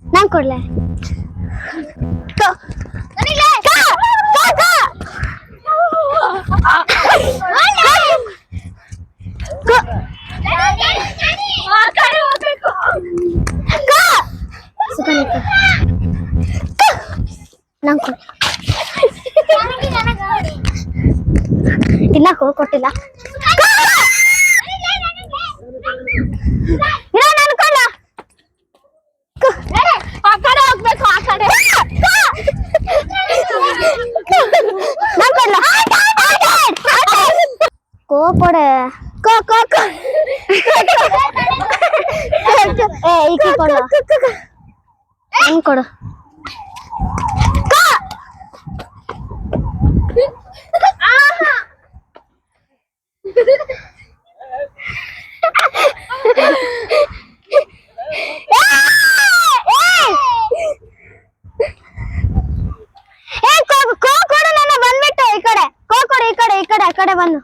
ನಾನ್ ಕೊಡ್ಲೆ ತಿನ್ನಕ್ ಕೊಟ್ಟಿಲ್ಲ ಆ ಕಡೆ ಹೋಗ್ಬೇಕು ಆ ಕಡೆ ಕೋಪಡೆ ಈಕೆ ಕೊಡು ಹೆಂಗ್ ಕೊಡು ಬಂದ್ಬಿಟ್ಟು ಈ ಕಡೆ ಕೋ ಕೊಡು ಈ ಕಡೆ ಬಂದು